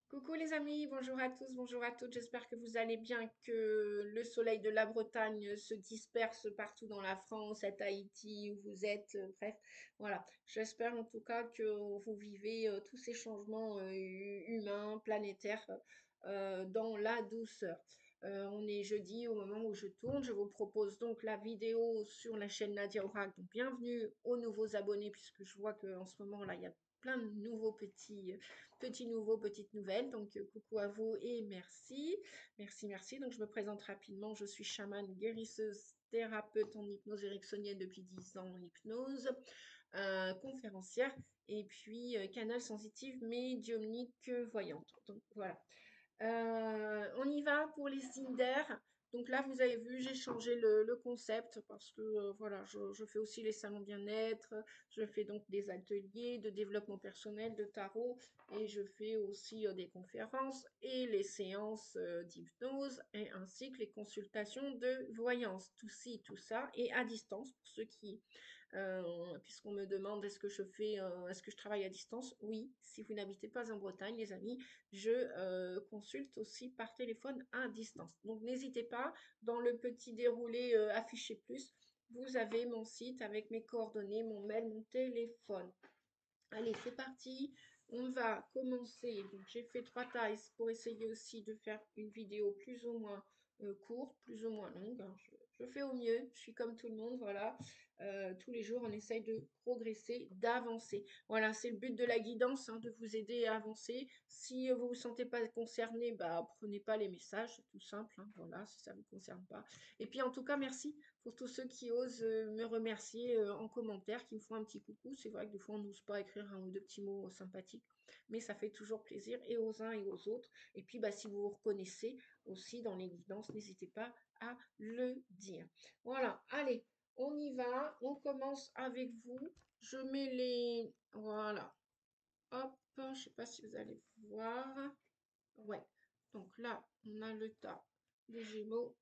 Coucou les amis, bonjour à tous, bonjour à toutes, j'espère que vous allez bien, que le soleil de la Bretagne se disperse partout dans la France, à Tahiti, où vous êtes, bref, voilà. J'espère en tout cas que vous vivez tous ces changements humains, planétaires, dans la douceur. On est jeudi au moment où je tourne, je vous propose donc la vidéo sur la chaîne Nadia Orac, donc bienvenue aux nouveaux abonnés, puisque je vois qu'en ce moment là, il y a plein de nouveaux petits nouveaux, petites nouvelles. Donc, coucou à vous et merci. Merci, merci. Donc, je me présente rapidement. Je suis chamane guérisseuse thérapeute en hypnose ericksonienne depuis 10 ans en hypnose, conférencière et puis canal sensitive médiumnique voyante. Donc, voilà. On y va pour les Cinder. Donc là, vous avez vu, j'ai changé le concept parce que voilà, je fais aussi les salons bien-être, je fais donc des ateliers de développement personnel, de tarot, et je fais aussi des conférences et les séances d'hypnose, et ainsi que les consultations de voyance. Tout ci, tout ça, et à distance pour ceux qui puisqu'on me demande est-ce que je travaille à distance? Oui, si vous n'habitez pas en Bretagne, les amis, je consulte aussi par téléphone à distance. Donc n'hésitez pas, dans le petit déroulé affiché plus, vous avez mon site avec mes coordonnées, mon mail, mon téléphone. Allez, c'est parti. On va commencer. Donc, j'ai fait 3 tailles pour essayer aussi de faire une vidéo plus ou moins courte, plus ou moins longue, hein. Je fais au mieux. Je suis comme tout le monde. Voilà. Tous les jours, on essaye de progresser, d'avancer. Voilà, c'est le but de la guidance, hein, de vous aider à avancer. Si vous ne vous sentez pas concerné, bah, prenez pas les messages. C'est tout simple, hein. Voilà, si ça ne vous concerne pas. Et puis, en tout cas, merci pour tous ceux qui osent me remercier en commentaire, qui me font un petit coucou. C'est vrai que des fois, on n'ose pas écrire un ou deux petits mots sympathiques, mais ça fait toujours plaisir et aux uns et aux autres. Et puis, bah, si vous vous reconnaissez aussi dans les guidances, n'hésitez pas à le dire. Voilà, allez, on y va. On commence avec vous. Je mets les... Voilà. Hop, je ne sais pas si vous allez voir. Ouais. Donc là, on a le tas des Gémeaux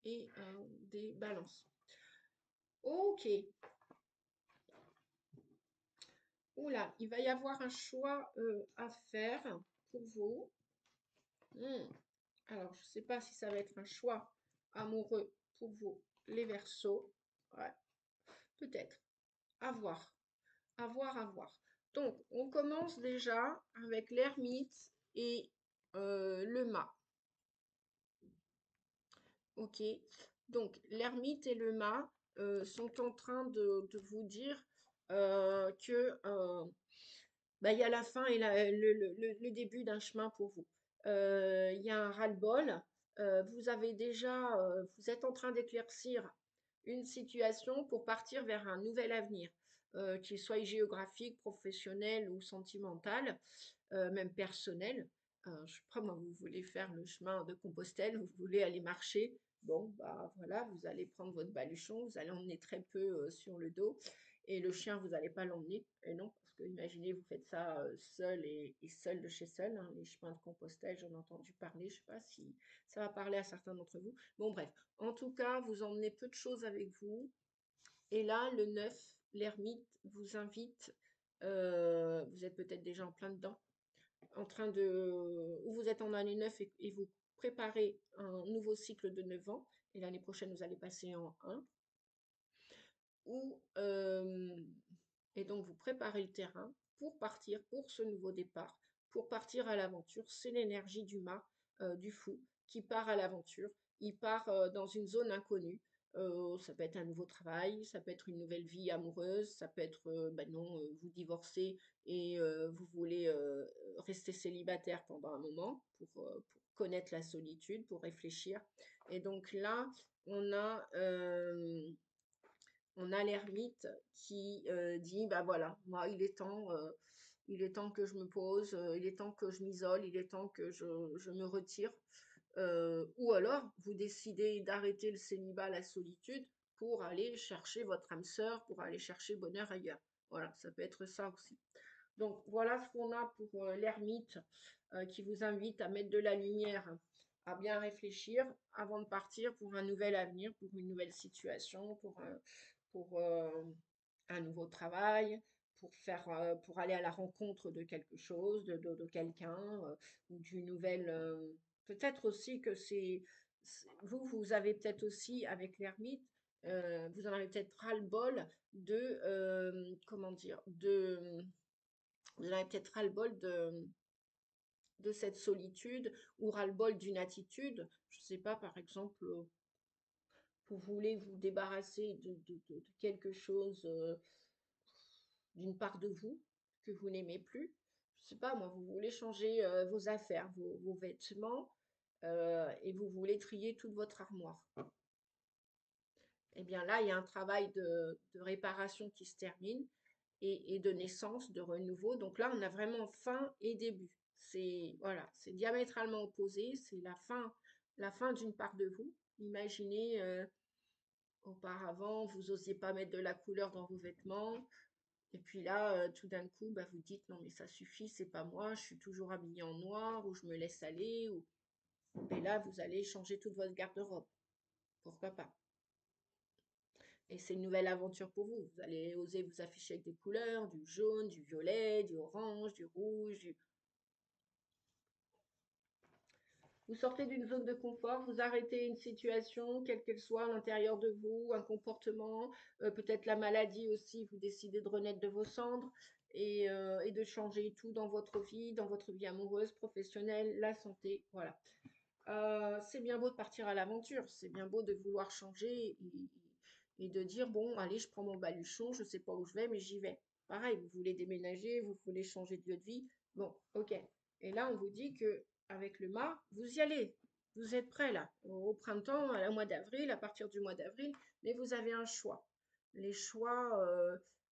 et des balances. Ok. Oula, il va y avoir un choix à faire pour vous. Hmm. Alors, je ne sais pas si ça va être un choix amoureux pour vous, les Verseaux. Ouais, peut-être. À voir. À voir, à voir. Donc, on commence déjà avec l'ermite et le mât. Ok. Donc, l'ermite et le mât sont en train de vous dire que bah, il y a la fin et le début d'un chemin pour vous. Il y a un ras-le-bol. Vous avez déjà, vous êtes en train d'éclaircir une situation pour partir vers un nouvel avenir, qu'il soit géographique, professionnel ou sentimental, même personnel. Je sais pas, moi, vous voulez faire le chemin de Compostelle, vous voulez aller marcher. Bon, bah voilà, vous allez prendre votre baluchon, vous allez emmener très peu sur le dos. Et le chien, vous n'allez pas l'emmener. Et non, parce que imaginez, vous faites ça seul et seul de chez seul, hein. Les chemins de Compostelle, j'en ai entendu parler. Je ne sais pas si ça va parler à certains d'entre vous. Bon, bref. En tout cas, vous emmenez peu de choses avec vous. Et là, le 9, l'ermite vous invite. Vous êtes peut-être déjà en plein dedans, en train de, ou vous êtes en année 9 et vous préparez un nouveau cycle de 9 ans. Et l'année prochaine, vous allez passer en 1. Ou, et donc vous préparez le terrain pour partir, pour ce nouveau départ, pour partir à l'aventure. C'est l'énergie du mât, du fou, qui part à l'aventure. Il part dans une zone inconnue. Ça peut être un nouveau travail, ça peut être une nouvelle vie amoureuse, ça peut être, ben non, vous divorcez et vous voulez rester célibataire pendant un moment pour connaître la solitude, pour réfléchir. Et donc là, on a l'ermite qui dit, bah voilà, moi, il est temps que je me pose, il est temps que je m'isole, il est temps que je me retire. Ou alors, vous décidez d'arrêter le célibat, la solitude, pour aller chercher votre âme sœur, pour aller chercher bonheur ailleurs. Voilà, ça peut être ça aussi. Donc, voilà ce qu'on a pour l'ermite qui vous invite à mettre de la lumière, à bien réfléchir avant de partir pour un nouvel avenir, pour une nouvelle situation, pour un nouveau travail, pour aller à la rencontre de quelque chose, de quelqu'un, ou d'une nouvelle. Peut-être aussi que vous, vous avez peut-être aussi avec l'ermite, vous en avez peut-être ras-le-bol comment dire, vous en avez peut-être ras-le-bol de cette solitude ou ras-le-bol d'une attitude. Je ne sais pas, par exemple, vous voulez vous débarrasser de quelque chose, d'une part de vous que vous n'aimez plus. Je sais pas, moi, vous voulez changer vos affaires, vos vêtements, et vous voulez trier toute votre armoire. Eh bien là, il y a un travail de réparation qui se termine et de naissance, de renouveau. Donc là, on a vraiment fin et début. C'est voilà, c'est diamétralement opposé. C'est la fin d'une part de vous. Imaginez, auparavant, vous n'osiez pas mettre de la couleur dans vos vêtements. Et puis là, tout d'un coup, bah, vous dites non mais ça suffit, c'est pas moi, je suis toujours habillée en noir ou je me laisse aller. Et là, vous allez changer toute votre garde-robe. Pourquoi pas? Et c'est une nouvelle aventure pour vous. Vous allez oser vous afficher avec des couleurs, du jaune, du violet, du orange, du rouge. Vous sortez d'une zone de confort, vous arrêtez une situation, quelle qu'elle soit, à l'intérieur de vous, un comportement, peut-être la maladie aussi, vous décidez de renaître de vos cendres et de changer tout dans votre vie amoureuse, professionnelle, la santé, voilà. C'est bien beau de partir à l'aventure, c'est bien beau de vouloir changer et de dire, bon, allez, je prends mon baluchon, je ne sais pas où je vais, mais j'y vais. Pareil, vous voulez déménager, vous voulez changer de lieu de vie. Bon, ok. Et là, on vous dit que avec le mât, vous y allez. Vous êtes prêt là, au printemps, au mois d'avril, à partir du mois d'avril, mais vous avez un choix. Les choix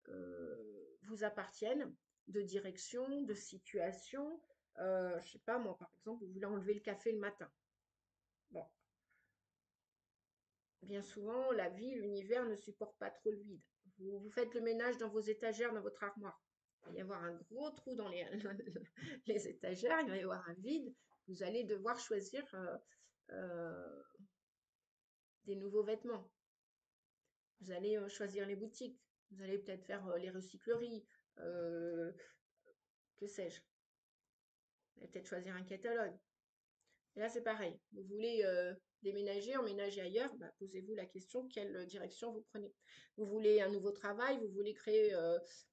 vous appartiennent de direction, de situation. Je sais pas, moi, par exemple, vous voulez enlever le café le matin. Bon, bien souvent, la vie, l'univers ne supporte pas trop le vide. Vous faites le ménage dans vos étagères, dans votre armoire. Il va y avoir un gros trou dans les étagères, il va y avoir un vide. Vous allez devoir choisir euh, des nouveaux vêtements. Vous allez choisir les boutiques. Vous allez peut-être faire les recycleries. euh, que sais-je. Vous allez peut-être choisir un catalogue. Et là, c'est pareil. Vous voulez déménager, emménager ailleurs, bah, posez-vous la question, quelle direction vous prenez. Vous voulez un nouveau travail, vous voulez créer,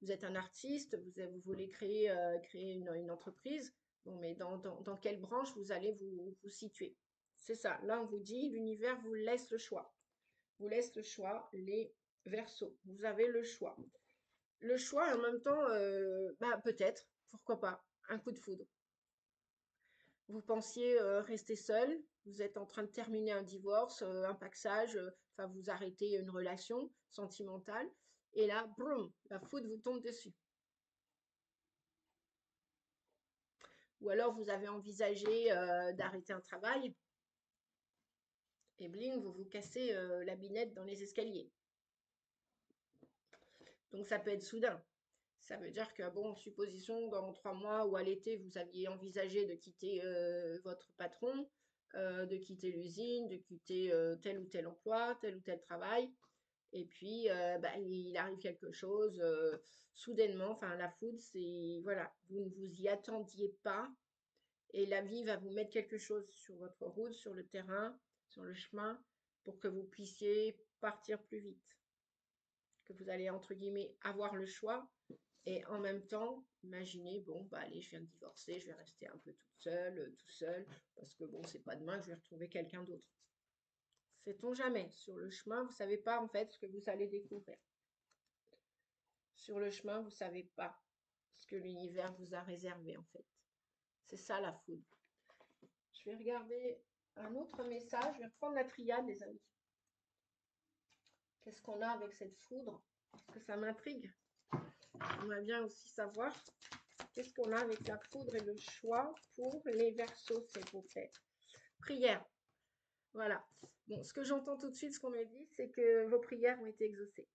vous êtes un artiste, vous voulez créer une entreprise. Bon, mais dans quelle branche vous allez vous situer? C'est ça. Là, on vous dit, l'univers vous laisse le choix. Vous laisse le choix, les Verseaux. Vous avez le choix. Le choix, et en même temps, bah, peut-être, pourquoi pas, un coup de foudre. Vous pensiez rester seul, vous êtes en train de terminer un divorce, un paxage, enfin vous arrêtez une relation sentimentale, et là, boum, la foudre vous tombe dessus. Ou alors vous avez envisagé d'arrêter un travail, et bling, vous vous cassez la binette dans les escaliers. Donc ça peut être soudain. Ça veut dire que, bon, supposition, dans 3 mois ou à l'été, vous aviez envisagé de quitter votre patron, de quitter l'usine, de quitter tel ou tel emploi, tel ou tel travail. Et puis, bah, il arrive quelque chose soudainement. Enfin, la foudre, c'est, voilà, vous ne vous y attendiez pas. Et la vie va vous mettre quelque chose sur votre route, sur le terrain, sur le chemin, pour que vous puissiez partir plus vite. Que vous allez, entre guillemets, avoir le choix et en même temps, imaginez, bon, bah allez, je viens de divorcer, je vais rester un peu toute seule, tout seul, parce que bon, c'est pas demain que je vais retrouver quelqu'un d'autre. Sait-on jamais? Sur le chemin, vous savez pas en fait ce que vous allez découvrir. Sur le chemin, vous savez pas ce que l'univers vous a réservé en fait. C'est ça la foudre. Je vais regarder un autre message, je vais reprendre la triade, les amis. Qu'est-ce qu'on a avec cette foudre? Parce que ça m'intrigue. J'aimerais bien aussi savoir qu'est-ce qu'on a avec la foudre et le choix pour les Verseaux, s'il vous plaît. Prière. Voilà. Bon, ce que j'entends tout de suite, ce qu'on me dit, c'est que vos prières ont été exaucées.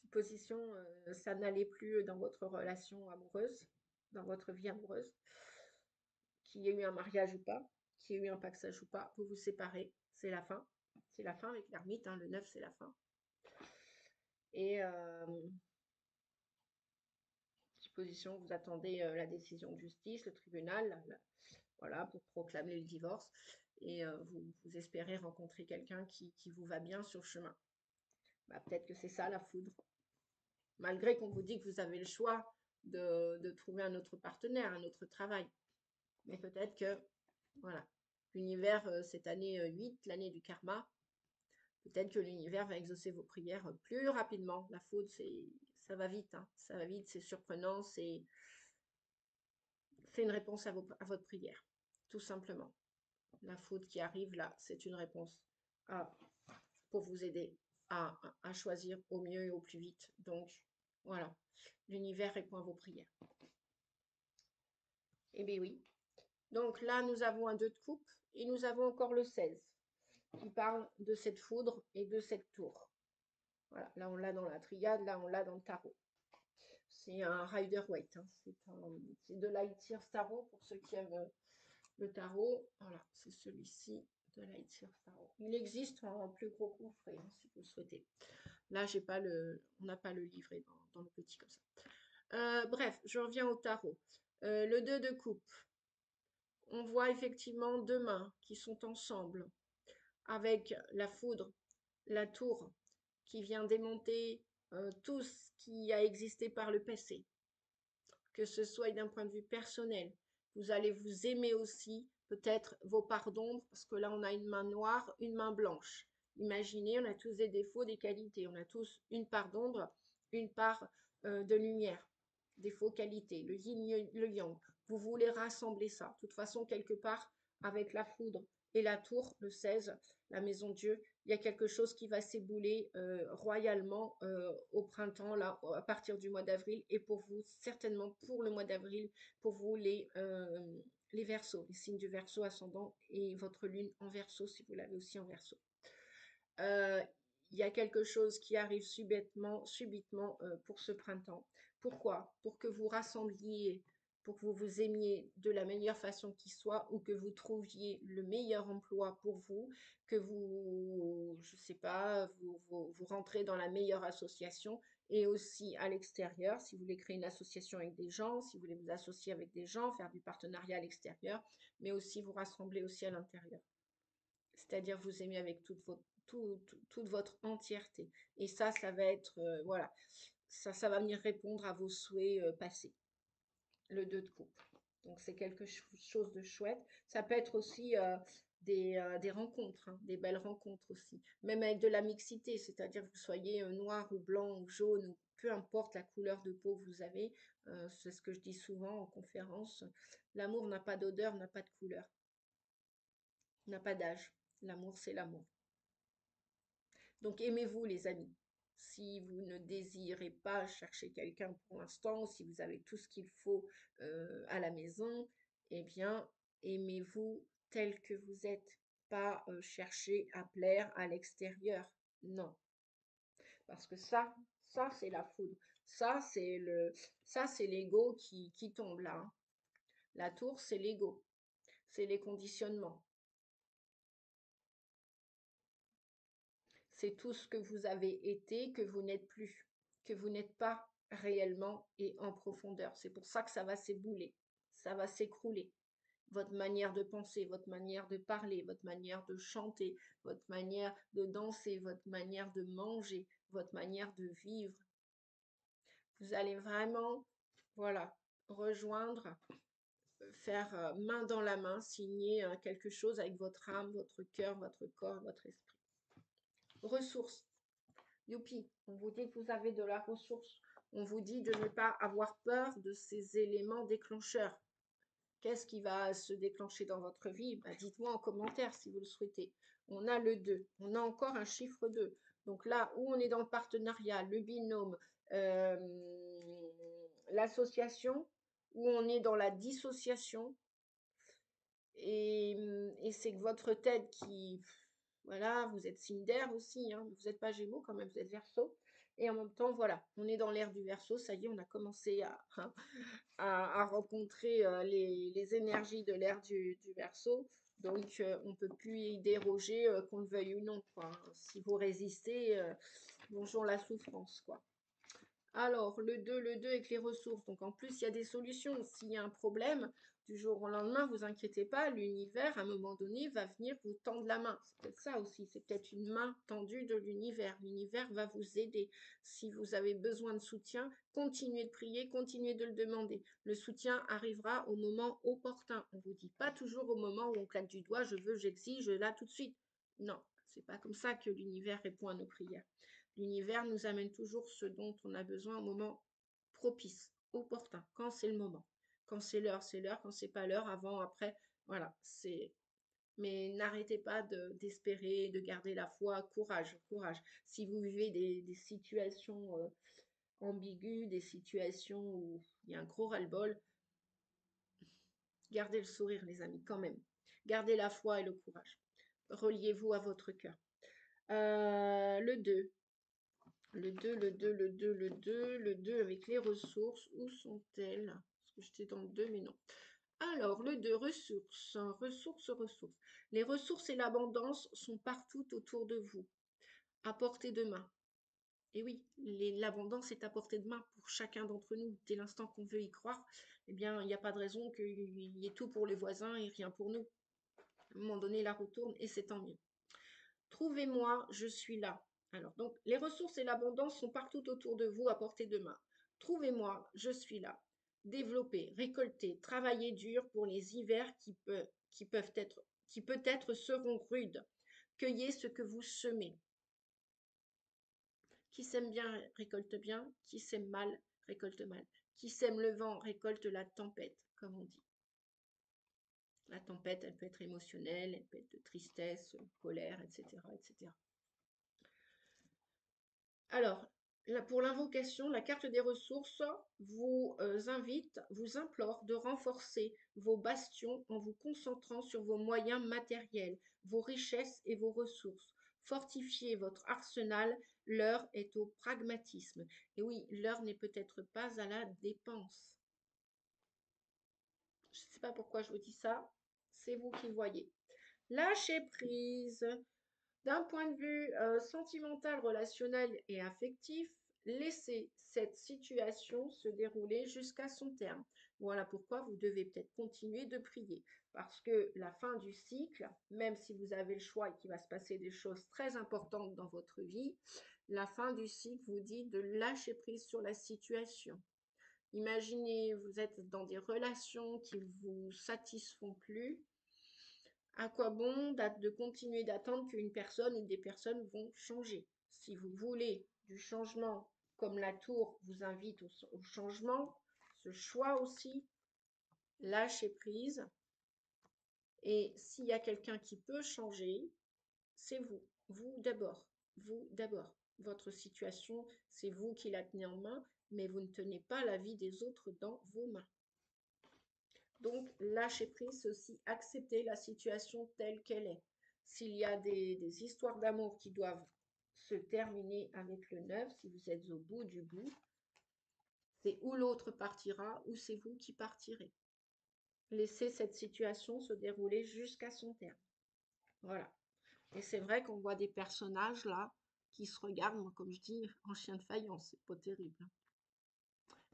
Supposition, ça n'allait plus dans votre relation amoureuse, dans votre vie amoureuse, qu'il y ait eu un mariage ou pas, qu'il y ait eu un paxage ou pas, vous vous séparez, c'est la fin. C'est la fin avec l'ermite, hein, le 9, c'est la fin. Et position, vous attendez la décision de justice, le tribunal, voilà, pour proclamer le divorce. Et vous espérez rencontrer quelqu'un qui vous va bien sur le chemin. Bah, peut-être que c'est ça la foudre. Malgré qu'on vous dit que vous avez le choix de trouver un autre partenaire, un autre travail. Mais peut-être que, voilà, l'univers, cette année 8, l'année du karma, peut-être que l'univers va exaucer vos prières plus rapidement. La foudre, ça va vite, hein. Ça va vite, c'est surprenant, c'est une réponse à votre prière, tout simplement. La foudre qui arrive là, c'est une réponse à, pour vous aider à choisir au mieux et au plus vite. Donc, voilà, l'univers répond à vos prières. Eh bien oui. Donc là, nous avons un 2 de coupe et nous avons encore le 16 qui parle de cette foudre et de cette tour. Voilà, là on l'a dans la triade, là on l'a dans le tarot. C'est un Rider-Waite, hein. C'est de Lightyear Tarot pour ceux qui aiment le tarot. Voilà, c'est celui-ci de Lightyear Tarot. Il existe en plus gros coffret, hein, si vous le souhaitez. Là, on n'a pas le livret dans le petit comme ça. Bref, je reviens au tarot. Le 2 de coupe. On voit effectivement 2 mains qui sont ensemble avec la foudre, la tour qui vient démonter tout ce qui a existé par le passé, que ce soit d'un point de vue personnel. Vous allez vous aimer aussi, peut-être vos parts d'ombre, parce que là on a une main noire, une main blanche. Imaginez, on a tous des défauts, des qualités, on a tous une part d'ombre, une part de lumière, défauts, qualités, le yin, le yang. Vous voulez rassembler ça. De toute façon, quelque part, avec la foudre et la tour, le 16, la maison de Dieu, il y a quelque chose qui va s'ébouler royalement au printemps, là, à partir du mois d'avril, et pour vous, certainement pour le mois d'avril, pour vous, les Verseaux, les signes du Verseau ascendant et votre lune en Verseau, si vous l'avez aussi en Verseau. Il y a quelque chose qui arrive subitement pour ce printemps. Pourquoi? Pour que vous rassembliez, pour que vous vous aimiez de la meilleure façon qui soit, ou que vous trouviez le meilleur emploi pour vous, que vous, je sais pas, vous rentrez dans la meilleure association, et aussi à l'extérieur, si vous voulez créer une association avec des gens, si vous voulez vous associer avec des gens, faire du partenariat à l'extérieur, mais aussi vous rassembler aussi à l'intérieur. C'est-à-dire vous aimer avec toute votre entièreté. Et ça va être, voilà, ça va venir répondre à vos souhaits passés. Le 2 de coupe. Donc c'est quelque chose de chouette. Ça peut être aussi des rencontres, hein, des belles rencontres aussi. Même avec de la mixité, c'est-à-dire que vous soyez noir ou blanc ou jaune, ou peu importe la couleur de peau que vous avez. C'est ce que je dis souvent en conférence. L'amour n'a pas d'odeur, n'a pas de couleur, n'a pas d'âge. L'amour, c'est l'amour. Donc aimez-vous les amis. Si vous ne désirez pas chercher quelqu'un pour l'instant, si vous avez tout ce qu'il faut à la maison, eh bien aimez-vous tel que vous êtes. Pas chercher à plaire à l'extérieur. Non. Parce que ça c'est la foudre. Ça c'est l'ego qui tombe là, hein. La tour, c'est l'ego. C'est les conditionnements. C'est tout ce que vous avez été, que vous n'êtes plus, que vous n'êtes pas réellement et en profondeur. C'est pour ça que ça va s'ébouler, ça va s'écrouler. Votre manière de penser, votre manière de parler, votre manière de chanter, votre manière de danser, votre manière de manger, votre manière de vivre. Vous allez vraiment, voilà, rejoindre, faire main dans la main, signer quelque chose avec votre âme, votre cœur, votre corps, votre esprit. Ressources. Youpi, on vous dit que vous avez de la ressource. On vous dit de ne pas avoir peur de ces éléments déclencheurs. Qu'est-ce qui va se déclencher dans votre vie? Bah, dites-moi en commentaire si vous le souhaitez. On a le 2. On a encore un chiffre 2. Donc là où on est dans le partenariat, le binôme, l'association, où on est dans la dissociation. Et c'est que votre tête qui... Voilà, vous êtes signe d'air aussi, hein. Vous n'êtes pas Gémeaux quand même, vous êtes Verseau. Et en même temps, voilà, on est dans l'ère du Verseau, ça y est, on a commencé à rencontrer les énergies de l'ère du Verseau. Donc, on ne peut plus y déroger, qu'on le veuille ou non, quoi. Si vous résistez, bonjour la souffrance, quoi. Alors, le 2 avec les ressources. Donc, en plus, il y a des solutions. S'il y a un problème, du jour au lendemain, vous inquiétez pas, l'univers, à un moment donné, va venir vous tendre la main. C'est peut-être ça aussi. C'est peut-être une main tendue de l'univers. L'univers va vous aider. Si vous avez besoin de soutien, continuez de prier, continuez de le demander. Le soutien arrivera au moment opportun. On ne vous dit pas toujours au moment où on claque du doigt, je veux, j'exige, là, tout de suite. Non, c'est pas comme ça que l'univers répond à nos prières. L'univers nous amène toujours ce dont on a besoin au moment propice, opportun, quand c'est le moment. Quand c'est l'heure, c'est l'heure. Quand c'est pas l'heure, avant, après, voilà. Mais n'arrêtez pas d'espérer, de garder la foi. Courage, courage. Si vous vivez des situations ambiguës, des situations où il y a un gros ras-le-bol, gardez le sourire, les amis, quand même. Gardez la foi et le courage. Reliez-vous à votre cœur. Le 2. Le 2 avec les ressources. Où sont-elles? Parce que j'étais dans le 2, mais non. Alors, le 2, ressources, ressources. Les ressources et l'abondance sont partout autour de vous, à portée de main. Et oui, l'abondance est à portée de main pour chacun d'entre nous. Dès l'instant qu'on veut y croire, eh bien, il n'y a pas de raison qu'il y ait tout pour les voisins et rien pour nous. À un moment donné, la retourne et c'est tant mieux. Trouvez-moi, je suis là. Alors, donc, les ressources et l'abondance sont partout autour de vous à portée de main. Trouvez-moi, je suis là. Développez, récoltez, travaillez dur pour les hivers qui peut-être seront rudes. Cueillez ce que vous semez. Qui sème bien récolte bien, qui sème mal récolte mal. Qui sème le vent récolte la tempête, comme on dit. La tempête, elle peut être émotionnelle, elle peut être de tristesse, colère, etc., etc. Alors, pour l'invocation, la carte des ressources vous vous implore de renforcer vos bastions en vous concentrant sur vos moyens matériels, vos richesses et vos ressources. Fortifiez votre arsenal, l'heure est au pragmatisme. Et oui, l'heure n'est peut-être pas à la dépense. Je ne sais pas pourquoi je vous dis ça, c'est vous qui voyez. Lâchez prise. D'un point de vue sentimental, relationnel et affectif, laissez cette situation se dérouler jusqu'à son terme. Voilà pourquoi vous devez peut-être continuer de prier. Parce que la fin du cycle, même si vous avez le choix et qu'il va se passer des choses très importantes dans votre vie, la fin du cycle vous dit de lâcher prise sur la situation. Imaginez, vous êtes dans des relations qui ne vous satisfont plus. À quoi bon de continuer d'attendre qu'une personne ou des personnes vont changer? Si vous voulez du changement, comme la tour vous invite au changement, ce choix aussi, lâchez prise. Et s'il y a quelqu'un qui peut changer, c'est vous. Vous d'abord. Vous d'abord. Votre situation, c'est vous qui la tenez en main, mais vous ne tenez pas la vie des autres dans vos mains. Donc, lâcher prise, c'est aussi accepter la situation telle qu'elle est. S'il y a des histoires d'amour qui doivent se terminer avec le 9, si vous êtes au bout du bout, c'est ou l'autre partira ou c'est vous qui partirez. Laissez cette situation se dérouler jusqu'à son terme. Voilà. Et c'est vrai qu'on voit des personnages là qui se regardent, moi, comme je dis, en chien de faïence, c'est pas terrible.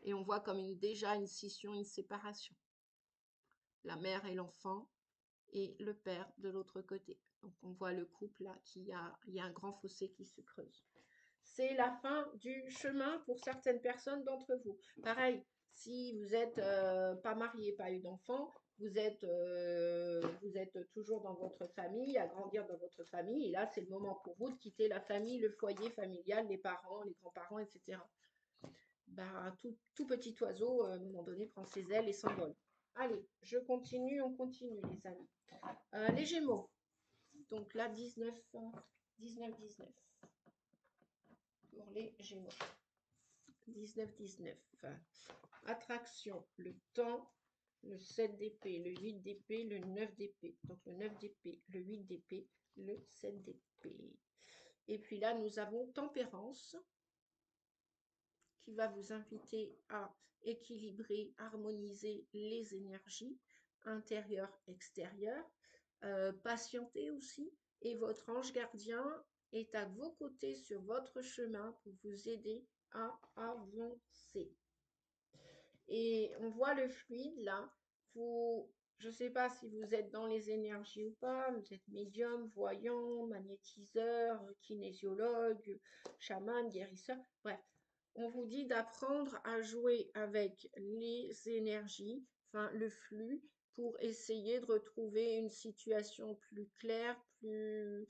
Et on voit comme déjà une scission, une séparation. La mère et l'enfant, et le père de l'autre côté. Donc on voit le couple là, il y a un grand fossé qui se creuse. C'est la fin du chemin pour certaines personnes d'entre vous. Pareil, si vous n'êtes pas marié, pas eu d'enfant, vous êtes toujours dans votre famille, à grandir dans votre famille, et là c'est le moment pour vous de quitter la famille, le foyer familial, les parents, les grands-parents, etc. Bah, tout petit oiseau, à un moment donné, prend ses ailes et s'envole. Allez, je continue, on continue les amis. Les Gémeaux. Donc là, 19, 19, 19. Pour les Gémeaux. 19, 19. Attraction, le temps, le 7 d'épée, le 8 d'épée, le 9 d'épée. Donc le 9 d'épée, le 8 d'épée, le 7 d'épée. Et puis là, nous avons tempérance qui va vous inviter à équilibrer, harmoniser les énergies intérieures, extérieures. Patienter aussi. Et votre ange gardien est à vos côtés sur votre chemin pour vous aider à avancer. Et on voit le fluide là. Vous, je ne sais pas si vous êtes dans les énergies ou pas, vous êtes médium, voyant, magnétiseur, kinésiologue, chaman, guérisseur. Bref, on vous dit d'apprendre à jouer avec les énergies, enfin le flux, pour essayer de retrouver une situation plus claire, plus...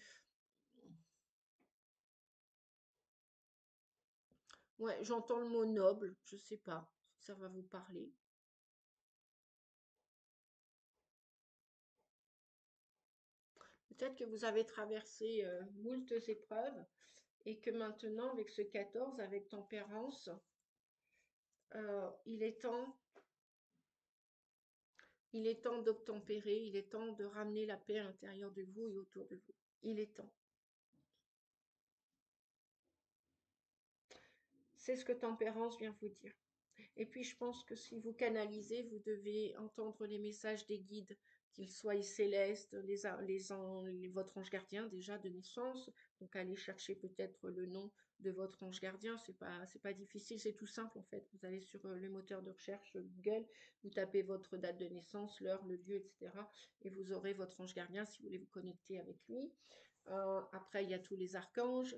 Ouais, j'entends le mot noble, je sais pas si ça va vous parler. Peut-être que vous avez traversé moultes épreuves et que maintenant, avec ce 14, avec tempérance, il est temps d'obtempérer, il est temps de ramener la paix à l'intérieur de vous et autour de vous. Il est temps. C'est ce que tempérance vient vous dire. Et puis, je pense que si vous canalisez, vous devez entendre les messages des guides, qu'ils soient célestes, votre ange gardien déjà de naissance. Donc, allez chercher peut-être le nom de votre ange gardien. C'est pas difficile, c'est tout simple en fait. Vous allez sur le moteur de recherche Google, vous tapez votre date de naissance, l'heure, le lieu, etc. Et vous aurez votre ange gardien si vous voulez vous connecter avec lui. Après, il y a tous les archanges.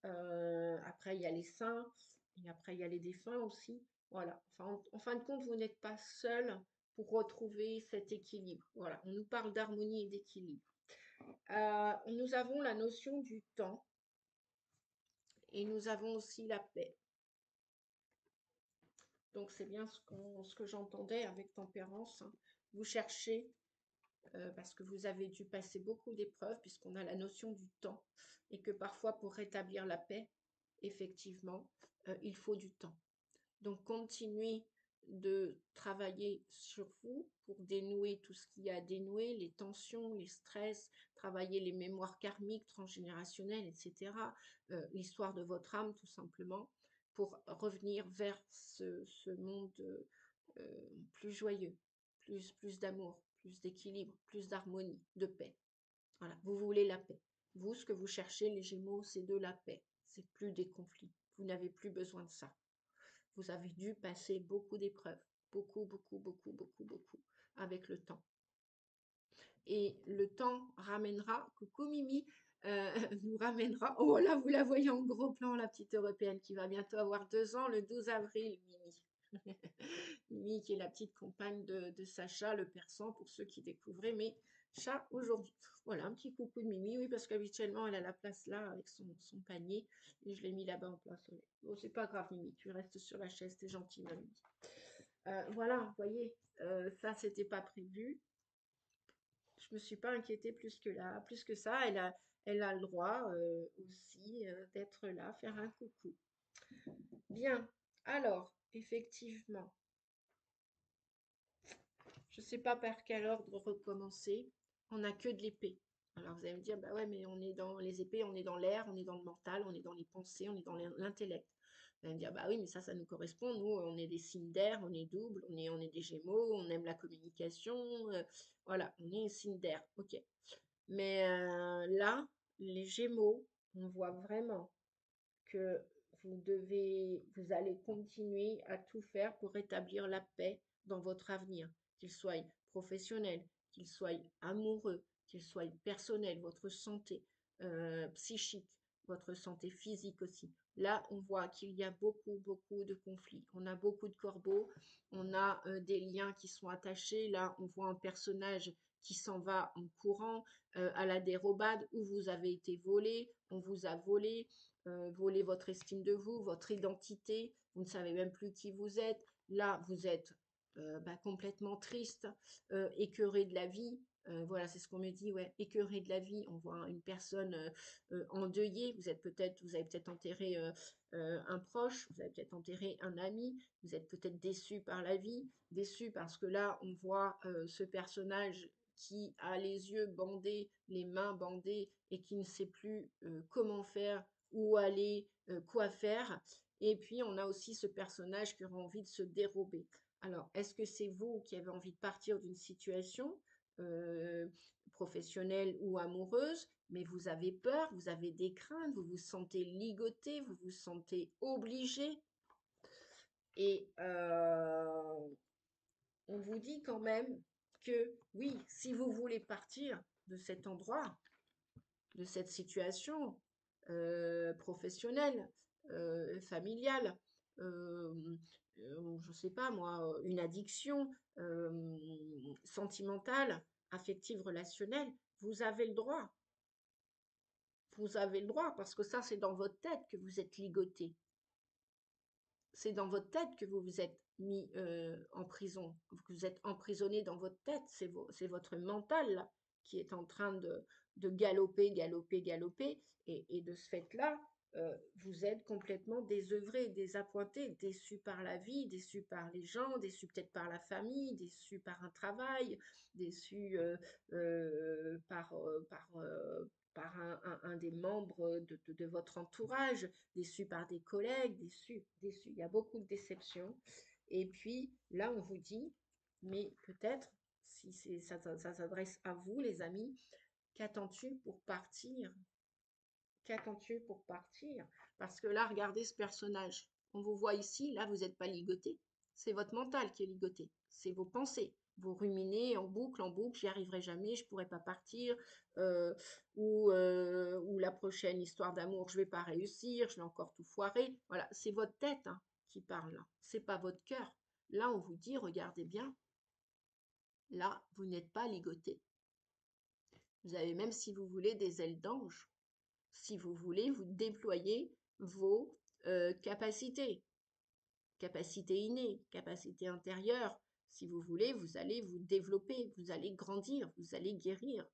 Après, il y a les saints. Et après, il y a les défunts aussi. Voilà. Enfin, en fin de compte, vous n'êtes pas seul pour retrouver cet équilibre. Voilà. On nous parle d'harmonie et d'équilibre. Nous avons la notion du temps et nous avons aussi la paix. Donc, c'est bien ce que j'entendais avec tempérance, hein. Vous cherchez, parce que vous avez dû passer beaucoup d'épreuves, puisqu'on a la notion du temps, et que parfois, pour rétablir la paix, effectivement, il faut du temps. Donc, continuez de travailler sur vous pour dénouer tout ce qu'il y a à dénouer, les tensions, les stress, travailler les mémoires karmiques, transgénérationnelles, etc. L'histoire de votre âme, tout simplement, pour revenir vers ce monde plus joyeux, plus d'amour, plus d'équilibre, plus d'harmonie, de paix. Voilà, vous voulez la paix. Vous, ce que vous cherchez, les Gémeaux, c'est de la paix. C'est plus des conflits. Vous n'avez plus besoin de ça. Vous avez dû passer beaucoup d'épreuves, beaucoup, avec le temps. Et le temps ramènera, coucou Mimi, nous ramènera, oh là, vous la voyez en gros plan, la petite européenne qui va bientôt avoir 2 ans, le 12 avril, Mimi. Mimi qui est la petite compagne de Sacha, le persan, pour ceux qui découvraient mes chats aujourd'hui. Voilà, un petit coucou de Mimi, oui, parce qu'habituellement, elle a la place là avec son panier, et je l'ai mis là-bas en plein soleil. Bon, c'est pas grave, Mimi, tu restes sur la chaise, t'es gentille, ma Mimi. Voilà, vous voyez, ça, c'était pas prévu. Je me suis pas inquiétée plus que ça. Elle a le droit aussi d'être là, faire un coucou. Bien, alors, effectivement, je ne sais pas par quel ordre recommencer. On n'a que de l'épée. Alors vous allez me dire, bah ouais, mais on est dans les épées, on est dans l'air, on est dans le mental, on est dans les pensées, on est dans l'intellect. Vous allez me dire, bah oui, mais ça nous correspond. Nous, on est des signes d'air, on est double, on est des gémeaux, on aime la communication. Voilà, on est un signe d'air. Ok. Mais là, les gémeaux, on voit vraiment que vous allez continuer à tout faire pour rétablir la paix dans votre avenir, qu'il soit professionnel, qu'il soit amoureux, qu'il soit personnel, votre santé psychique, votre santé physique aussi. Là, on voit qu'il y a beaucoup de conflits. On a beaucoup de corbeaux, on a des liens qui sont attachés. Là, on voit un personnage qui s'en va en courant à la dérobade où vous avez été volé, on vous a volé, voler votre estime de vous, votre identité, vous ne savez même plus qui vous êtes. Là, vous êtes complètement triste, écœuré de la vie. Voilà, c'est ce qu'on me dit, ouais, écœuré de la vie. On voit une personne endeuillée. Vous avez peut-être enterré un proche, vous avez peut-être enterré un ami. Vous êtes peut-être déçu par la vie, déçu parce que là, on voit ce personnage qui a les yeux bandés, les mains bandées et qui ne sait plus comment faire, où aller, quoi faire. Et puis, on a aussi ce personnage qui aura envie de se dérober. Alors, est-ce que c'est vous qui avez envie de partir d'une situation professionnelle ou amoureuse, mais vous avez peur, vous avez des craintes, vous vous sentez ligoté, vous vous sentez obligé. Et on vous dit quand même que oui, si vous voulez partir de cet endroit, de cette situation professionnelle, familiale, euh, je ne sais pas moi, une addiction sentimentale, affective, relationnelle, vous avez le droit. Vous avez le droit parce que ça, c'est dans votre tête que vous êtes ligoté. C'est dans votre tête que vous vous êtes mis en prison, que vous êtes emprisonné dans votre tête. C'est votre mental là, qui est en train de galoper, galoper, galoper. Et de ce fait-là, vous êtes complètement désœuvré, désappointé, déçu par la vie, déçu par les gens, déçu peut-être par la famille, déçu par un travail, déçu par un des membres de votre entourage, déçu par des collègues, déçu, déçu. Il y a beaucoup de déceptions. Et puis là, on vous dit, mais peut-être, si ça s'adresse à vous, les amis, qu'attends-tu pour partir? Qu'attends-tu pour partir? Parce que là, regardez ce personnage. On vous voit ici, là, vous n'êtes pas ligoté. C'est votre mental qui est ligoté. C'est vos pensées. Vous ruminez en boucle, j'y arriverai jamais, je ne pourrai pas partir, euh, ou la prochaine histoire d'amour, je ne vais pas réussir, je vais encore tout foirer. Voilà, c'est votre tête hein, qui parle là. C'est pas votre cœur. Là, on vous dit, regardez bien, là, vous n'êtes pas ligoté. Vous avez même, si vous voulez, des ailes d'ange. Si vous voulez, vous déployez vos capacités, capacités innées, capacités intérieures. Si vous voulez, vous allez vous développer, vous allez grandir, vous allez guérir.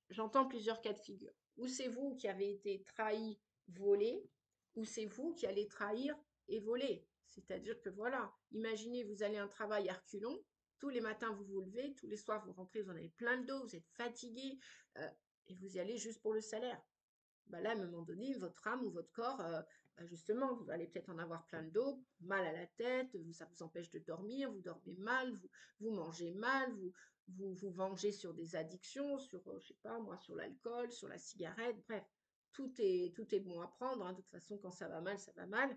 J'entends plusieurs cas de figure. Ou c'est vous qui avez été trahi, volé, ou c'est vous qui allez trahir et voler. C'est-à-dire que voilà, imaginez, vous allez à un travail à reculons, tous les matins vous vous levez, tous les soirs vous rentrez, vous en avez plein le dos, vous êtes fatigué, et vous y allez juste pour le salaire. Bah là, à un moment donné, votre âme ou votre corps, bah justement, vous allez peut-être en avoir plein le dos, mal à la tête, ça vous empêche de dormir, vous dormez mal, vous mangez mal, vous vengez sur des addictions, sur, je sais pas moi, sur l'alcool, sur la cigarette, bref, tout est bon à prendre, hein. De toute façon, quand ça va mal, ça va mal.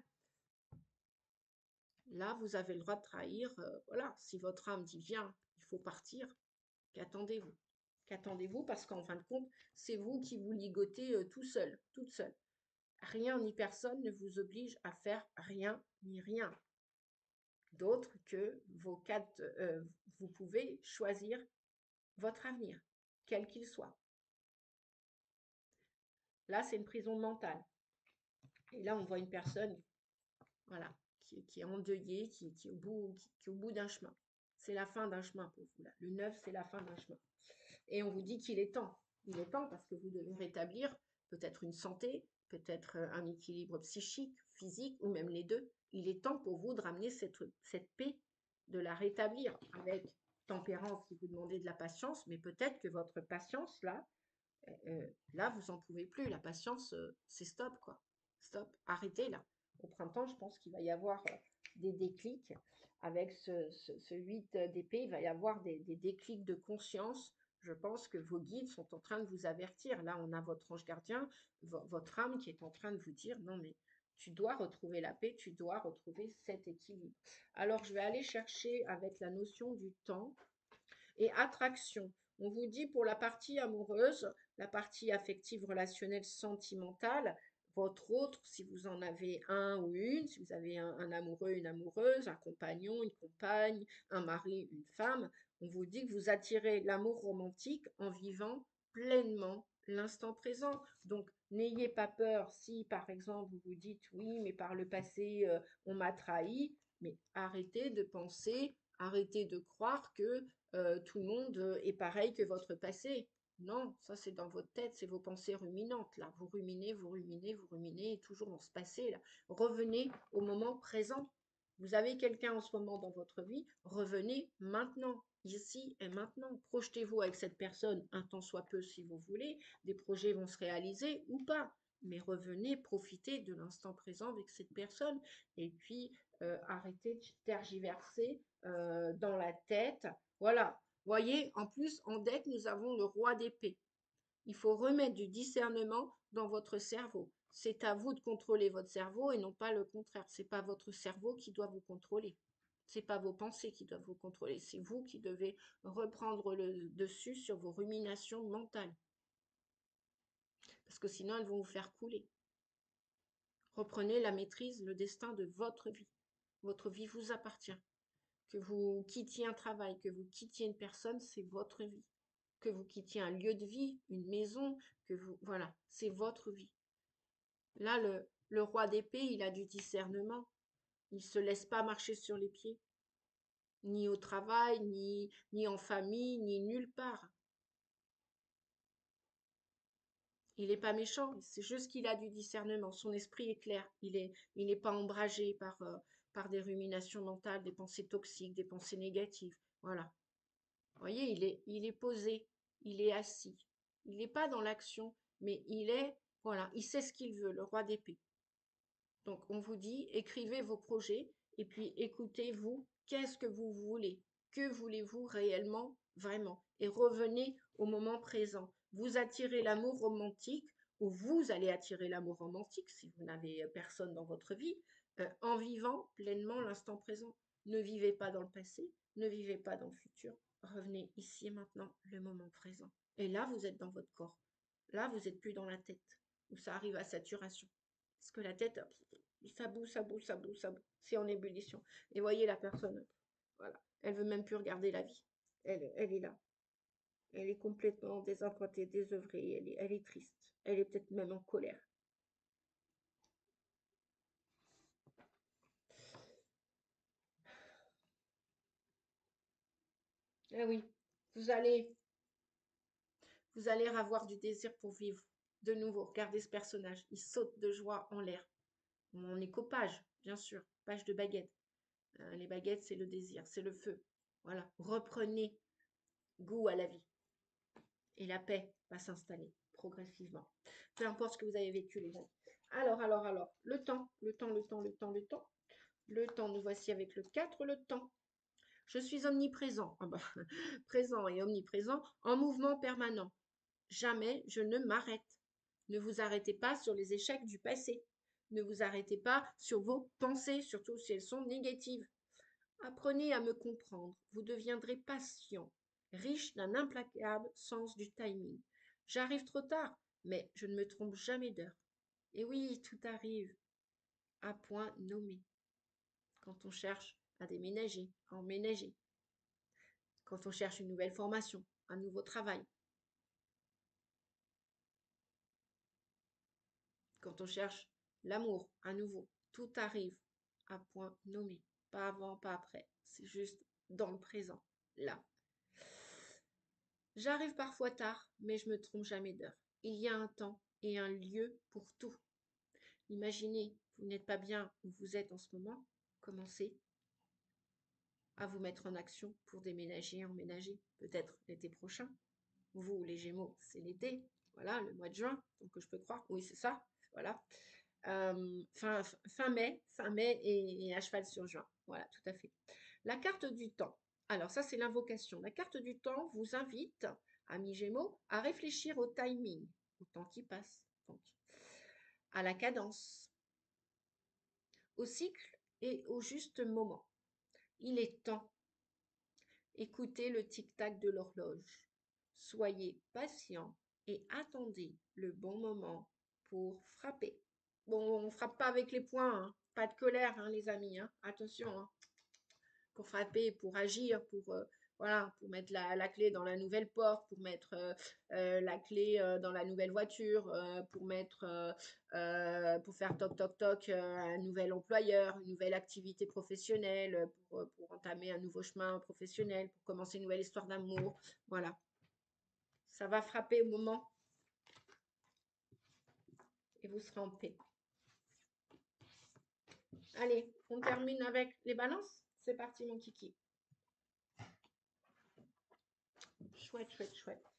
Là, vous avez le droit de trahir, voilà, si votre âme dit viens, il faut partir, qu'attendez-vous? Qu'attendez-vous? Parce qu'en fin de compte, c'est vous qui vous ligotez tout seul, toute seule. Rien ni personne ne vous oblige à faire rien ni rien d'autre que vous pouvez choisir votre avenir, quel qu'il soit. Là, c'est une prison mentale. Et là, on voit une personne, voilà, qui est endeuillée, qui est au bout d'un chemin. C'est la fin d'un chemin pour vous, là. Le 9, c'est la fin d'un chemin. Et on vous dit qu'il est temps. Il est temps parce que vous devez rétablir peut-être une santé, peut-être un équilibre psychique, physique, ou même les deux. Il est temps pour vous de ramener cette paix, de la rétablir avec tempérance si vous demandez de la patience, mais peut-être que votre patience, là, vous n'en pouvez plus. La patience, c'est stop, quoi. Stop, arrêtez là. Au printemps, je pense qu'il va y avoir des déclics. Avec ce 8 d'épée, il va y avoir des déclics de conscience. Je pense que vos guides sont en train de vous avertir. Là, on a votre ange gardien, votre âme qui est en train de vous dire, non mais tu dois retrouver la paix, tu dois retrouver cet équilibre. Alors, je vais aller chercher avec la notion du temps et attraction. On vous dit pour la partie amoureuse, la partie affective, relationnelle, sentimentale, votre autre, si vous en avez un ou une, si vous avez un amoureux, une amoureuse, un compagnon, une compagne, un mari, une femme, on vous dit que vous attirez l'amour romantique en vivant pleinement l'instant présent. Donc, n'ayez pas peur si, par exemple, vous vous dites, oui, mais par le passé, on m'a trahi, mais arrêtez de penser, arrêtez de croire que tout le monde est pareil que votre passé. Non, ça c'est dans votre tête, c'est vos pensées ruminantes là. Vous ruminez, vous ruminez, vous ruminez, et toujours dans ce passé là. Revenez au moment présent. Vous avez quelqu'un en ce moment dans votre vie, revenez maintenant, ici et maintenant. Projetez-vous avec cette personne un temps soit peu si vous voulez. Des projets vont se réaliser ou pas. Mais revenez, profitez de l'instant présent avec cette personne. Et puis, arrêtez de tergiverser dans la tête. Voilà. Voyez, en plus, en deck, nous avons le roi d'épée. Il faut remettre du discernement dans votre cerveau. C'est à vous de contrôler votre cerveau et non pas le contraire. C'est pas votre cerveau qui doit vous contrôler. C'est pas vos pensées qui doivent vous contrôler. C'est vous qui devez reprendre le dessus sur vos ruminations mentales. Parce que sinon, elles vont vous faire couler. Reprenez la maîtrise, le destin de votre vie. Votre vie vous appartient. Que vous quittiez un travail, que vous quittiez une personne, c'est votre vie. Que vous quittiez un lieu de vie, une maison, que vous... Voilà, c'est votre vie. Là, le roi d'épée, il a du discernement. Il ne se laisse pas marcher sur les pieds. Ni au travail, ni en famille, ni nulle part. Il n'est pas méchant, c'est juste qu'il a du discernement. Son esprit est clair. Il est pas ombragé par des ruminations mentales, des pensées toxiques, des pensées négatives. Voilà. Vous voyez, il est posé, il est assis. Il n'est pas dans l'action, mais voilà, il sait ce qu'il veut, le roi d'épée. Donc, on vous dit, écrivez vos projets et puis écoutez-vous, qu'est-ce que vous voulez? Que voulez-vous réellement, vraiment? Et revenez au moment présent. Vous attirez l'amour romantique ou vous allez attirer l'amour romantique si vous n'avez personne dans votre vie en vivant pleinement l'instant présent. Ne vivez pas dans le passé, ne vivez pas dans le futur. Revenez ici et maintenant, le moment présent. Et là, vous êtes dans votre corps. Là, vous n'êtes plus dans la tête, où ça arrive à saturation. Parce que la tête, ça boue, ça boue, ça boue, ça boue. C'est en ébullition. Et voyez la personne, voilà. Elle veut même plus regarder la vie. Elle est là. Elle est complètement désappointée, désœuvrée. Elle est triste. Elle est peut-être même en colère. Eh oui, vous allez, vous allez avoir du désir pour vivre. De nouveau, regardez ce personnage. Il saute de joie en l'air. On est qu'aux pages, bien sûr. Page de baguette. Les baguettes, c'est le désir, c'est le feu. Voilà. Reprenez goût à la vie. Et la paix va s'installer progressivement. Peu importe ce que vous avez vécu, les amis. Alors, le temps, le temps, le temps, le temps, le temps. Le temps, nous voici avec le 4, le temps. Je suis omniprésent, ah bah, présent et omniprésent, en mouvement permanent. Jamais je ne m'arrête. Ne vous arrêtez pas sur les échecs du passé. Ne vous arrêtez pas sur vos pensées, surtout si elles sont négatives. Apprenez à me comprendre, vous deviendrez patient, riche d'un implacable sens du timing. J'arrive trop tard, mais je ne me trompe jamais d'heure. Et oui, tout arrive à point nommé. Quand on cherche à déménager, à emménager, quand on cherche une nouvelle formation, un nouveau travail, quand on cherche l'amour à nouveau, tout arrive à point nommé. Pas avant, pas après. C'est juste dans le présent, là. J'arrive parfois tard, mais je me trompe jamais d'heure. Il y a un temps et un lieu pour tout. Imaginez, vous n'êtes pas bien où vous êtes en ce moment, commencez à vous mettre en action pour déménager, emménager, peut-être l'été prochain. Vous, les Gémeaux, c'est l'été, voilà, le mois de juin, donc je peux croire, oui, c'est ça, voilà. Fin mai et à cheval sur juin, voilà, tout à fait. La carte du temps. Alors ça, c'est l'invocation. La carte du temps vous invite, amis Gémeaux, à réfléchir au timing, au temps qui passe, donc, à la cadence, au cycle et au juste moment. Il est temps. Écoutez le tic-tac de l'horloge. Soyez patient et attendez le bon moment pour frapper. Bon, on ne frappe pas avec les poings, hein. Pas de colère, hein, les amis, hein. Attention, hein. Pour frapper, pour agir, voilà, pour mettre la clé dans la nouvelle porte, pour mettre la clé dans la nouvelle voiture, pour faire toc toc toc à un nouvel employeur, une nouvelle activité professionnelle, pour entamer un nouveau chemin professionnel, pour commencer une nouvelle histoire d'amour. Voilà. Ça va frapper au moment et vous serez en paix. Allez, on termine avec les balances. C'est parti, mon kiki. Chouette, chouette, chouette.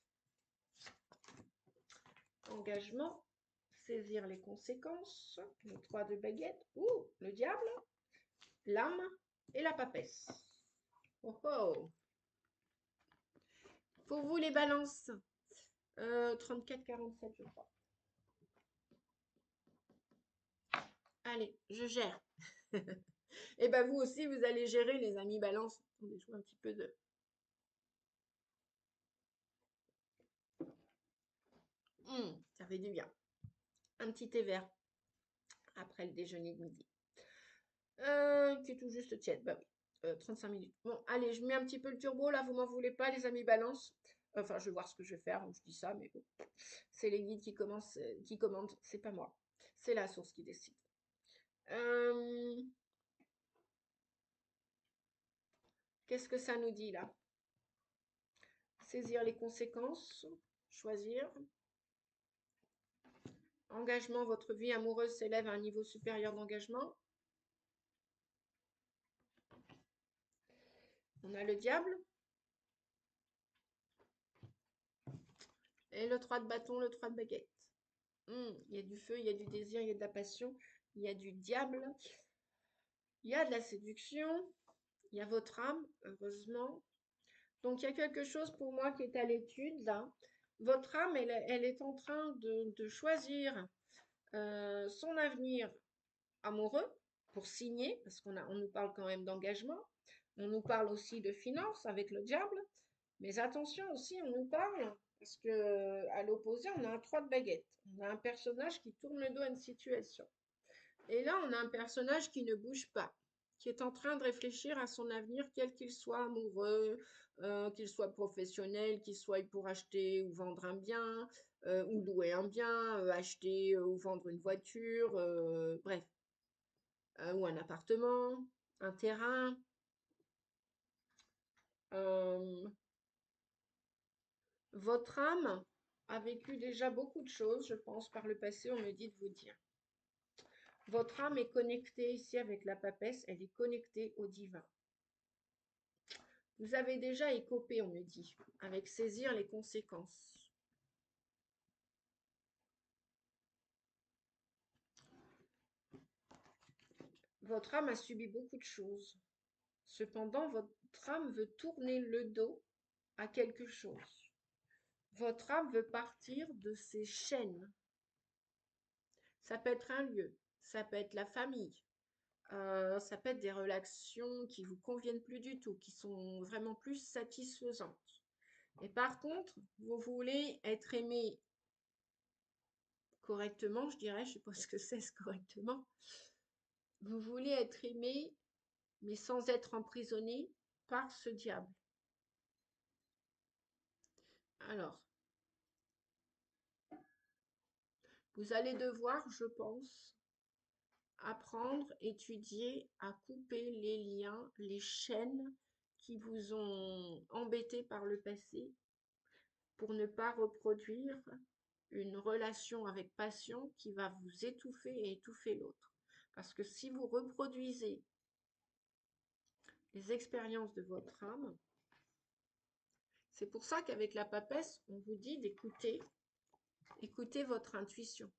Engagement, saisir les conséquences, le 3 de baguette, ou le diable, l'âme et la papesse. Oh oh. Pour vous, les balances, 34-47, je crois. Allez, je gère. Et ben vous aussi, vous allez gérer, les amis balance. Attendez, je vois un petit peu de... Ça fait du bien. Un petit thé vert après le déjeuner de midi. Qui est tout juste tiède, bah oui. 35 minutes. Bon, allez, je mets un petit peu le turbo, là, vous m'en voulez pas, les amis balance. Enfin, je vais voir ce que je vais faire, donc je dis ça, mais bon. C'est les guides qui commandent, c'est pas moi. C'est la source qui décide. Euh, Qu'est-ce que ça nous dit là? Saisir les conséquences, choisir. Engagement, votre vie amoureuse s'élève à un niveau supérieur d'engagement. On a le diable. Et le 3 de bâton, le 3 de baguette. Il y a du feu, il y a du désir, il y a de la passion, il y a du diable, il y a de la séduction, il y a votre âme, heureusement. Donc il y a quelque chose pour moi qui est à l'étude là. Votre âme, elle est en train de choisir son avenir amoureux pour signer, parce on nous parle quand même d'engagement. On nous parle aussi de finances avec le diable. Mais attention aussi, on nous parle, parce que à l'opposé, on a un 3 de baguette. On a un personnage qui tourne le dos à une situation. Et là, on a un personnage qui ne bouge pas, qui est en train de réfléchir à son avenir, quel qu'il soit amoureux, qu'il soit professionnel, qu'il soit pour acheter ou vendre un bien, ou louer un bien, acheter ou vendre une voiture, bref, ou un appartement, un terrain. Euh, Votre âme a vécu déjà beaucoup de choses, je pense, par le passé, on me dit de vous dire. Votre âme est connectée ici avec la papesse, elle est connectée au divin. Vous avez déjà écopé, on me dit, avec saisir les conséquences. Votre âme a subi beaucoup de choses. Cependant, votre âme veut tourner le dos à quelque chose. Votre âme veut partir de ses chaînes. Ça peut être un lieu, ça peut être la famille, ça peut être des relations qui vous conviennent plus du tout, qui sont vraiment plus satisfaisantes. Et par contre, vous voulez être aimé correctement, je dirais, je ne sais pas ce que c'est ce correctement. Vous voulez être aimé, mais sans être emprisonné par ce diable. Alors, vous allez devoir, je pense, apprendre, étudier à couper les liens, les chaînes qui vous ont embêté par le passé pour ne pas reproduire une relation avec passion qui va vous étouffer et étouffer l'autre. Parce que si vous reproduisez les expériences de votre âme, c'est pour ça qu'avec la papesse, on vous dit d'écouter, écoutez votre intuition.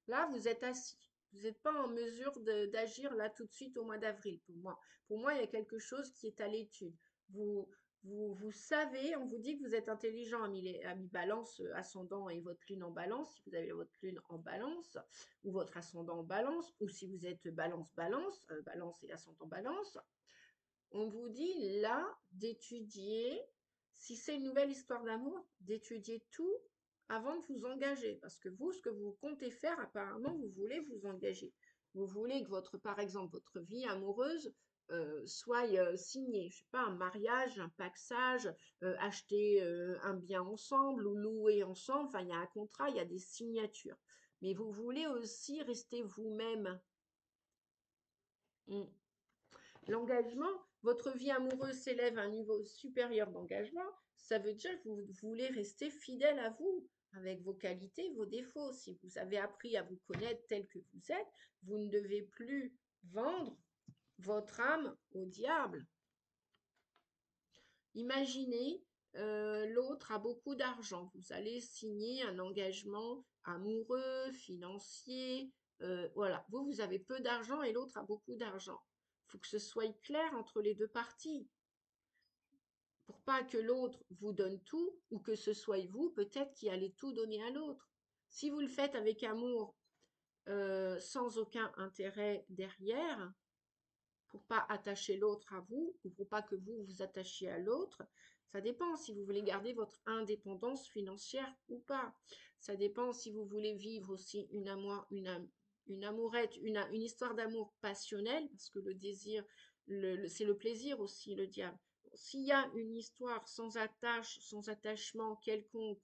Là, vous êtes assis. Vous n'êtes pas en mesure d'agir là tout de suite au mois d'avril pour moi. Pour moi, il y a quelque chose qui est à l'étude. Vous, vous savez, on vous dit que vous êtes intelligent, ami balance, ascendant et votre lune en balance. Si vous avez votre lune en balance, ou votre ascendant en balance, ou si vous êtes balance, balance et ascendant balance, on vous dit là d'étudier, si c'est une nouvelle histoire d'amour, d'étudier tout avant de vous engager. Parce que vous, ce que vous comptez faire, apparemment, vous voulez vous engager. Vous voulez que votre, par exemple, votre vie amoureuse soit signée. Je sais pas, un mariage, un paxage, acheter un bien ensemble ou louer ensemble. Enfin, il y a un contrat, il y a des signatures. Mais vous voulez aussi rester vous-même. Mm. L'engagement, votre vie amoureuse s'élève à un niveau supérieur d'engagement, ça veut dire que vous voulez rester fidèle à vous, avec vos qualités, vos défauts. Si vous avez appris à vous connaître tel que vous êtes, vous ne devez plus vendre votre âme au diable. Imaginez, l'autre a beaucoup d'argent. Vous allez signer un engagement amoureux, financier. Voilà, vous avez peu d'argent et l'autre a beaucoup d'argent. Il faut que ce soit clair entre les deux parties. pas que l'autre vous donne tout, ou que ce soit vous, peut-être, qui allez tout donner à l'autre. Si vous le faites avec amour, sans aucun intérêt derrière, pour pas attacher l'autre à vous, ou pour pas que vous vous attachiez à l'autre, ça dépend si vous voulez garder votre indépendance financière ou pas. Ça dépend si vous voulez vivre aussi une amourette, une histoire d'amour passionnelle, parce que le désir, c'est le plaisir aussi, le diable. S'il y a une histoire sans attache, sans attachement quelconque,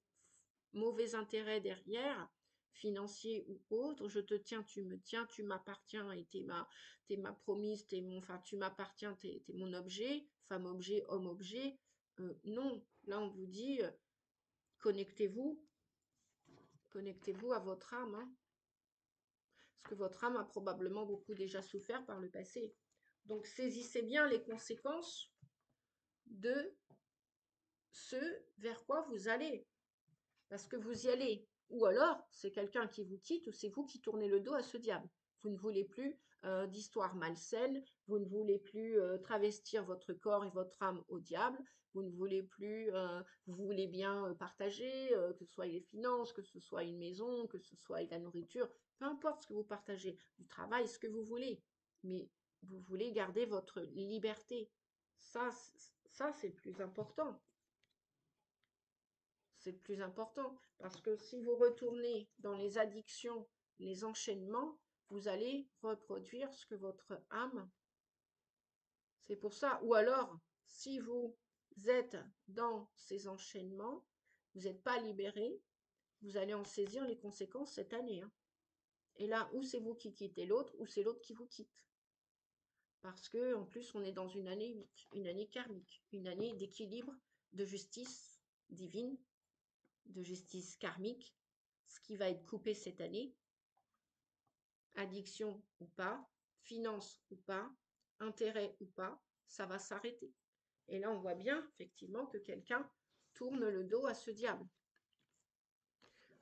mauvais intérêt derrière, financier ou autre, je te tiens, tu me tiens, tu m'appartiens et t'es ma promise, enfin, tu m'appartiens, t'es mon objet, femme objet, homme objet. Non, là on vous dit, connectez-vous, connectez-vous à votre âme, hein, parce que votre âme a probablement beaucoup déjà souffert par le passé. Donc saisissez bien les conséquences de ce vers quoi vous allez, parce que vous y allez. Ou alors, c'est quelqu'un qui vous quitte, ou c'est vous qui tournez le dos à ce diable. Vous ne voulez plus d'histoire malsaine, vous ne voulez plus travestir votre corps et votre âme au diable, vous ne voulez plus, vous voulez bien partager, que ce soit les finances, que ce soit une maison, que ce soit la nourriture, peu importe ce que vous partagez, du travail, ce que vous voulez. Mais vous voulez garder votre liberté. Ça, ça c'est le plus important. C'est le plus important parce que si vous retournez dans les addictions, les enchaînements, vous allez reproduire ce que votre âme. C'est pour ça. Ou alors, si vous êtes dans ces enchaînements, vous n'êtes pas libéré, vous allez en saisir les conséquences cette année, hein. Et là, ou c'est vous qui quittez l'autre, ou c'est l'autre qui vous quitte. Parce que en plus, on est dans une année 8, une année karmique, une année d'équilibre, de justice divine, de justice karmique, ce qui va être coupé cette année, addiction ou pas, finance ou pas, intérêt ou pas, ça va s'arrêter. Et là, on voit bien effectivement que quelqu'un tourne le dos à ce diable.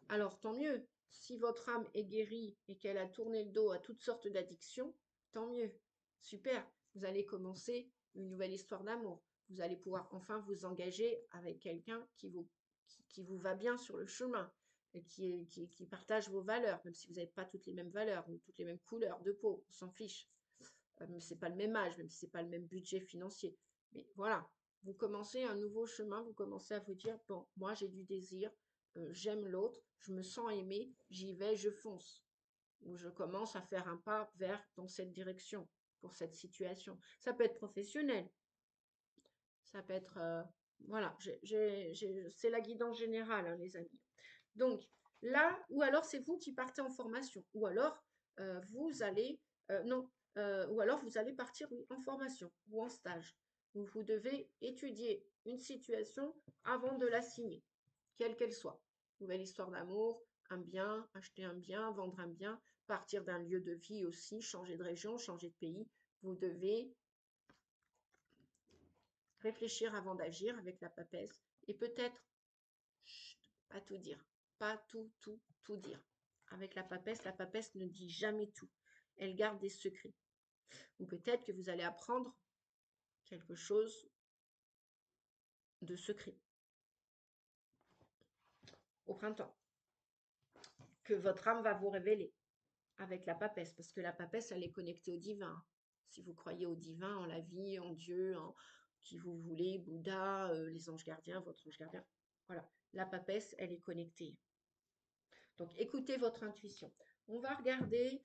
Alors, tant mieux. Si votre âme est guérie et qu'elle a tourné le dos à toutes sortes d'addictions, tant mieux. Super. Vous allez commencer une nouvelle histoire d'amour. Vous allez pouvoir enfin vous engager avec quelqu'un qui vous va bien sur le chemin et qui partage vos valeurs, même si vous n'avez pas toutes les mêmes valeurs ou toutes les mêmes couleurs de peau, on s'en fiche. Même si ce n'est pas le même âge, même si ce n'est pas le même budget financier. Mais voilà, vous commencez un nouveau chemin, vous commencez à vous dire, bon, moi j'ai du désir, j'aime l'autre, je me sens aimé, j'y vais, je fonce. Ou je commence à faire un pas dans cette direction, pour cette situation. Ça peut être professionnel, ça peut être, voilà, c'est la guidance générale, hein, les amis. Donc là, ou alors c'est vous qui partez en formation, ou alors vous allez, non, ou alors vous allez partir oui, en formation ou en stage, où vous devez étudier une situation avant de la signer, quelle qu'elle soit. Nouvelle histoire d'amour, un bien, acheter un bien, vendre un bien, partir d'un lieu de vie aussi, changer de région, changer de pays. Vous devez réfléchir avant d'agir avec la papesse et peut-être pas tout dire. Pas tout dire. Avec la papesse ne dit jamais tout. Elle garde des secrets. Ou peut-être que vous allez apprendre quelque chose de secret au printemps, que votre âme va vous révéler avec la papesse, parce que la papesse, elle est connectée au divin. Si vous croyez au divin, en la vie, en Dieu, en qui vous voulez, Bouddha, les anges gardiens, votre ange gardien. Voilà, la papesse, elle est connectée. Donc, écoutez votre intuition. On va regarder,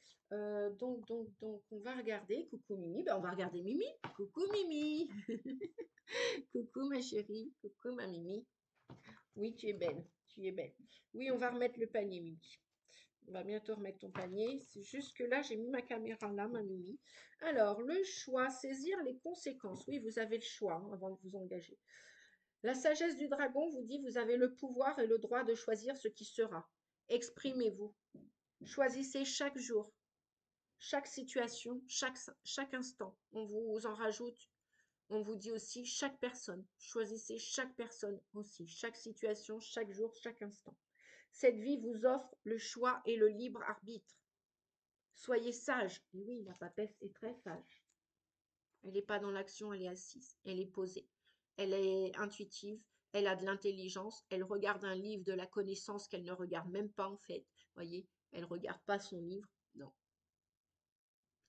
donc, on va regarder, coucou Mimi, ben, on va regarder Mimi, coucou Mimi, coucou ma chérie, coucou ma Mimi. Oui, tu es belle, tu es belle. Oui, on va remettre le panier, Mimi. On va bientôt remettre ton panier. C'est juste que là, j'ai mis ma caméra là, ma Mimi. Alors, le choix, saisir les conséquences. Oui, vous avez le choix hein, avant de vous engager. La sagesse du dragon vous dit, vous avez le pouvoir et le droit de choisir ce qui sera. Exprimez-vous. Choisissez chaque jour, chaque situation, chaque instant. On vous en rajoute. On vous dit aussi chaque personne. Choisissez chaque personne aussi, chaque situation, chaque jour, chaque instant. Cette vie vous offre le choix et le libre arbitre. Soyez sage. Et oui, la papesse est très sage. Elle n'est pas dans l'action, elle est assise, elle est posée. Elle est intuitive, elle a de l'intelligence, elle regarde un livre de la connaissance qu'elle ne regarde même pas en fait. Voyez, elle regarde pas son livre, non,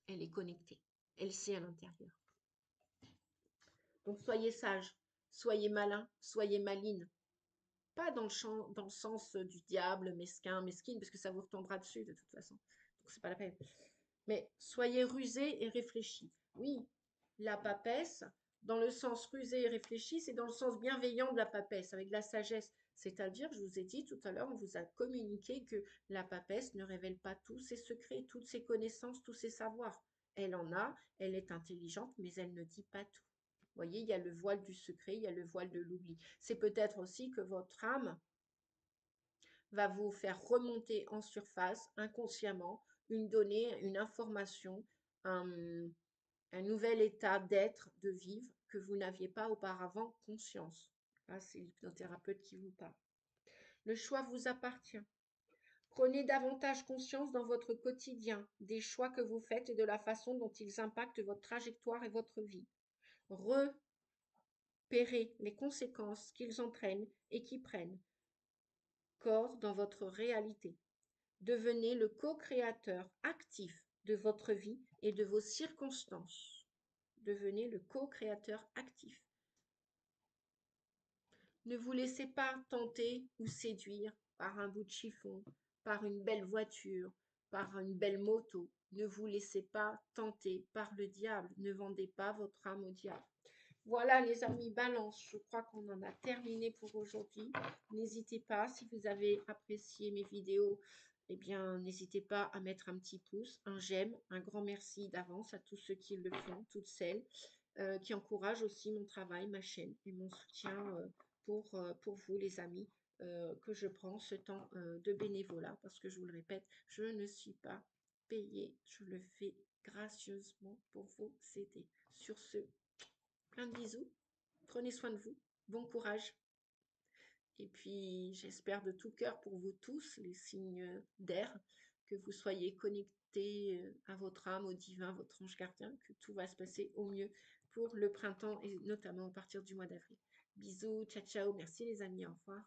elle est connectée, elle sait à l'intérieur. Donc soyez sage, soyez malin, soyez maline. Pas dans le sens du diable, mesquin, mesquine, parce que ça vous retombera dessus de toute façon. Donc c'est pas la peine. Mais soyez rusés et réfléchis. Oui, la papesse, dans le sens rusé et réfléchi, c'est dans le sens bienveillant de la papesse, avec de la sagesse. C'est-à-dire, je vous ai dit tout à l'heure, on vous a communiqué que la papesse ne révèle pas tous ses secrets, toutes ses connaissances, tous ses savoirs. Elle en a, elle est intelligente, mais elle ne dit pas tout. Vous voyez, il y a le voile du secret, il y a le voile de l'oubli. C'est peut-être aussi que votre âme va vous faire remonter en surface inconsciemment une donnée, une information, un, un nouvel état d'être, de vivre que vous n'aviez pas auparavant conscience. Là, c'est l'hypnothérapeute qui vous parle. Le choix vous appartient. Prenez davantage conscience dans votre quotidien des choix que vous faites et de la façon dont ils impactent votre trajectoire et votre vie. Repérez les conséquences qu'ils entraînent et qui prennent corps dans votre réalité. Devenez le co-créateur actif de votre vie et de vos circonstances. Devenez le co-créateur actif. Ne vous laissez pas tenter ou séduire par un bout de chiffon, par une belle voiture, par une belle moto. Ne vous laissez pas tenter par le diable. Ne vendez pas votre âme au diable. Voilà les amis, balance, je crois qu'on en a terminé pour aujourd'hui. N'hésitez pas, si vous avez apprécié mes vidéos, eh bien, n'hésitez pas à mettre un petit pouce, un j'aime, un grand merci d'avance à tous ceux qui le font, toutes celles qui encouragent aussi mon travail, ma chaîne et mon soutien pour vous les amis, que je prends ce temps de bénévolat, parce que je vous le répète, je ne suis pas payée, je le fais gracieusement pour vous aider. Sur ce, plein de bisous, prenez soin de vous, bon courage. Et puis, j'espère de tout cœur pour vous tous, les signes d'air, que vous soyez connectés à votre âme, au divin, votre ange gardien, que tout va se passer au mieux pour le printemps et notamment à partir du mois d'avril. Bisous, ciao, ciao, merci les amis, au revoir.